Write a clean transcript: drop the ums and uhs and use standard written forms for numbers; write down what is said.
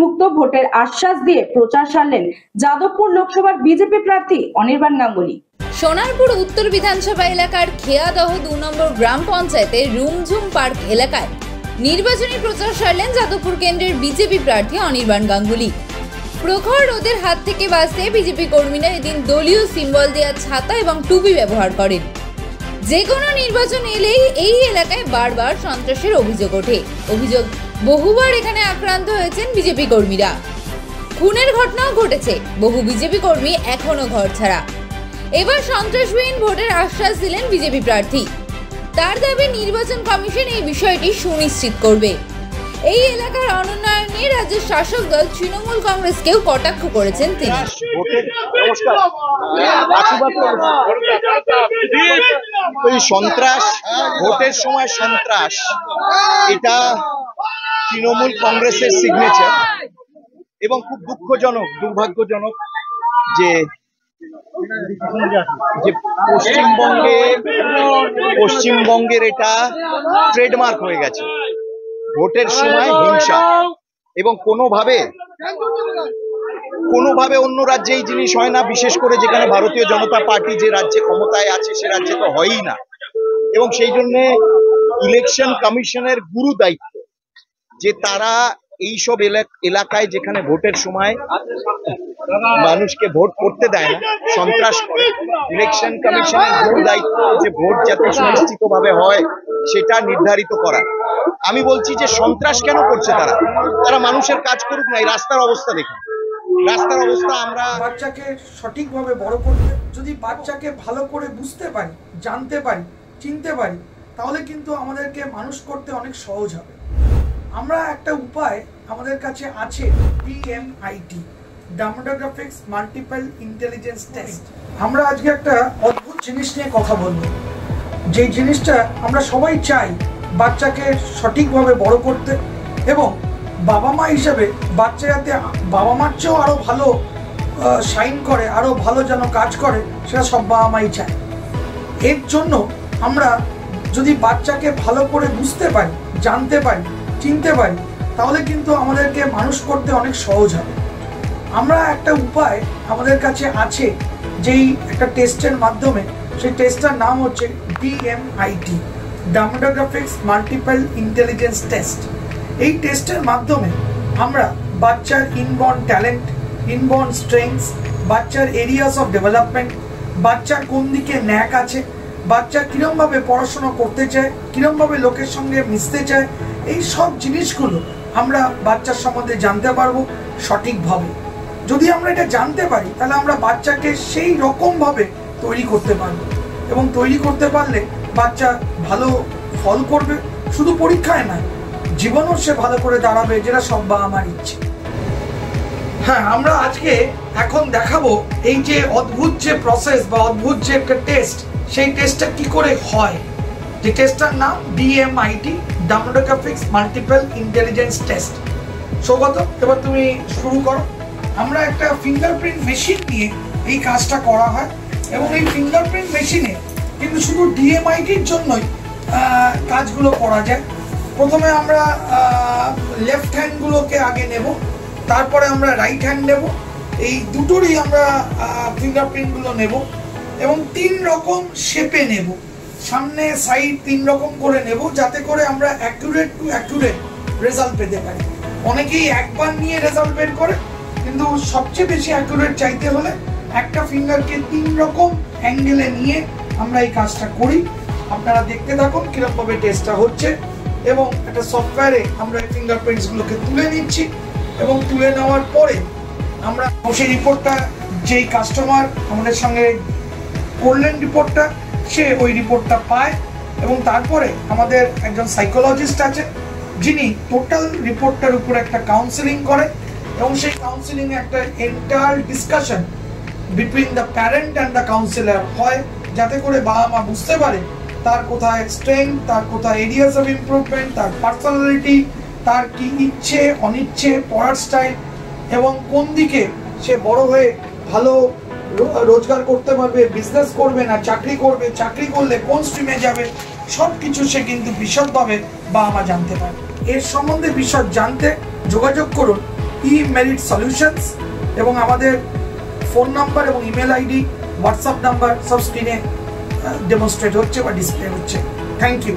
মুক্ত ভোটের আশ্বাস দিয়ে প্রচার সারলেন যাদবপুর লোকসভার বিজেপি প্রার্থী অনির্বাণ গাঙ্গুলি। সোনারপুর উত্তর বিধানসভা এলাকার খেয়াদহ 2 নম্বর গ্রাম পঞ্চায়েতের রুমঝুম পার্ক এলাকায় নির্বাচনী প্রচার সারলেন যাদবপুর কেন্দ্রের বিজেপি প্রার্থী অনির্বাণ গাঙ্গুলি। প্রখর রোদের হাত থেকে বাঁচতে বিজেপি কর্মীরা এদিন দলীয় সিম্বল দেওয়া ছাতা এবং টুপি ব্যবহার করেন। যে কোনো নির্বাচন এলেই এই এলাকায় বারবার সন্ত্রাসের অভিযোগ ওঠে। অভিযোগ, বহুবার এখানে আক্রান্ত হয়েছেন বিজেপি কর্মীরা। খুনের ঘটনাও ঘটেছে। বহু বিজেপি কর্মী এখনো ঘর ছাড়া। এবার সন্ত্রাসবিহীন ভোটের আশ্বাস দিলেন বিজেপি প্রার্থী। তার দাবি, নির্বাচন কমিশন এই বিষয়টি সুনিশ্চিত করবে। এই এলাকার অনুন্নয়ন নিয়ে রাজ্যের শাসক দল তৃণমূল কংগ্রেসকেও কটাক্ষ করেছেন তিনি। সন্ত্রাস, ভোটের সময় সন্ত্রাস, এটা তৃণমূল কংগ্রেসের সিগনেচার এবং খুব দুঃখজনক, দুর্ভাগ্যজনক যে পশ্চিমবঙ্গের এটা ট্রেডমার্ক হয়ে গেছে। ভোটের সময় হিংসা এবং কোনোভাবে অন্য রাজ্যে এই জিনিস হয় না, বিশেষ করে যেখানে ভারতীয় জনতা পার্টি যে রাজ্যে ক্ষমতায় আছে সে রাজ্যে তো হয়ই না। এবং সেই জন্য ইলেকশন কমিশনের গুরু দায়িত্ব যে তারা এইসব এলাকায় যেখানে ভোটের সময় মানুষকে ভোট করতে দেয় না, সন্ত্রাস করে, ইলেকশন কমিশনের গুরু দায়িত্ব যে ভোট যাতে সুনিশ্চিত ভাবে হয় সেটা নির্ধারিত করা। আমি বলছি যে সন্ত্রাস কেন করছে তারা মানুষের কাজ করুক না। এই রাস্তার অবস্থা দেখুন, রাস্তার অবস্থা। আমরা বাচ্চাকে সঠিকভাবে বড় করতে, যদি বাচ্চাকে ভালো করে বুঝতে পারি, জানতে পারি, চিনতে পারি, তাহলে কিন্তু আমাদেরকে মানুষ করতে অনেক সহজ হবে। আমরা একটা উপায় আমাদের কাছে আছে, DMIT, demographics multiple intelligence test. আমরা আজকে একটা অদ্ভুত জিনিস নিয়ে কথা বলবো, যে জিনিসটা আমরা সবাই চাই বাচ্চাকে সঠিকভাবে বড় করতে, এবং বাবা মা হিসেবে বাচ্চা যাতে বাবা মার চেয়েও আরও ভালো শাইন করে, আরও ভালো যেন কাজ করে, সেটা সব বাবা মাই চায়। এর জন্য আমরা যদি বাচ্চাকে ভালো করে বুঝতে পারি, জানতে পারি, চিনতে পারি, তাহলে কিন্তু আমাদেরকে মানুষ করতে অনেক সহজ হবে। আমরা একটা উপায় আমাদের কাছে আছে, যেই একটা টেস্টের মাধ্যমে, সেই টেস্টটার নাম হচ্ছে DMIT, demographics multiple intelligence test. এই টেস্টের মাধ্যমে আমরা বাচ্চার ইনবর্ন ট্যালেন্ট, ইনবর্ন স্ট্রেংথস, বাচ্চার এরিয়াস অফ ডেভেলপমেন্ট, বাচ্চার কোন দিকে ন্যাক আছে, বাচ্চা কীরমভাবে পড়াশোনা করতে চায়, কীরমভাবে লোকের সঙ্গে মিশতে চায়, এই সব জিনিসগুলো আমরা বাচ্চার সম্বন্ধে জানতে পারবো সঠিকভাবে। যদি আমরা এটা জানতে পারি, তাহলে আমরা বাচ্চাকে সেই রকমভাবে তৈরি করতে পারবো, এবং তৈরি করতে পারলে বাচ্চা ভালো ফল করবে, শুধু পরীক্ষায় নয়, জীবনও সে ভালো করে দাঁড়াবে, যেটা সব বাবা মার ইচ্ছে। হ্যাঁ, আমরা আজকে এখন দেখাবো এই যে অদ্ভুত যে প্রসেস বা অদ্ভুত যে একটা টেস্ট, সেই টেস্টটা কি করে হয়। যে টেস্টটার নাম DMIT, demographics multiple intelligence test. Saugata, এবার তুমি শুরু করো। আমরা একটা ফিঙ্গারপ্রিন্ট মেশিন নিয়ে এই কাজটা করা হয়, এবং এই ফিঙ্গারপ্রিন্ট মেশিনে কিন্তু শুধু DMITর জন্যই কাজগুলো করা যায়। প্রথমে আমরা লেফট হ্যান্ডগুলোকে আগে নেব, তারপরে আমরা রাইট হ্যান্ড নেব। এই দুটোরই আমরা ফিঙ্গারপ্রিন্টগুলো নেব, এবং 3 রকম শেপে নেব, সামনে সাইড 3 রকম করে নেব, যাতে করে আমরা অ্যাকুরেট টু অ্যাকুরেট রেজাল্ট পেতে পারি। অনেকেই একবার নিয়ে রেজাল্ট বের করে, কিন্তু সবচেয়ে বেশি অ্যাকুরেট চাইতে হলে একটা ফিঙ্গারকে 3 রকম অ্যাঙ্গেলে নিয়ে আমরা এই কাজটা করি। আপনারা দেখতে থাকুন কিরকমভাবে টেস্টটা হচ্ছে, এবং একটা সফটওয়্যারে আমরা এই ফিঙ্গারপ্রিন্টসগুলোকে তুলে নিচ্ছি, এবং তুলে নেওয়ার পরে আমরা সেই রিপোর্টটা, যেই কাস্টমার আমাদের সঙ্গে করলেন রিপোর্টটা, সে ওই রিপোর্টটা পায়, এবং তারপরে আমাদের একজন সাইকোলজিস্ট আছে, যিনি টোটাল রিপোর্টটার উপর একটা কাউন্সেলিং করে, এবং সেই কাউন্সেলিং এ একটা entire discussion between the parent and the councillor হয়, যাতে করে বাবা মা বুঝতে পারে তার কোথায় স্ট্রেংথ, তার কোথায় এরিয়াস অফ ইমপ্রুভমেন্ট, তার পার্সোনালিটি, তার কি ইচ্ছে অনিচ্ছে, পড়ার স্টাইল, এবং কোন দিকে সে বড় হয়ে ভালো রোজগার করতে পারবে, বিজনেস করবে না চাকরি করবে, চাকরি করলে কোন স্ট্রিমে যাবে, সব কিছু সে কিন্তু বিশদভাবে বাবা মা জানতে পারে। এর সম্বন্ধে বিশদ জানতে যোগাযোগ করুন ই-মেরিট সলিউশনস, এবং আমাদের ফোন নাম্বার এবং ইমেল আইডি, হোয়াটসঅ্যাপ নাম্বার সব স্ক্রিনে ডেমনস্ট্রেট হচ্ছে বা ডিসপ্লে হচ্ছে। Thank you.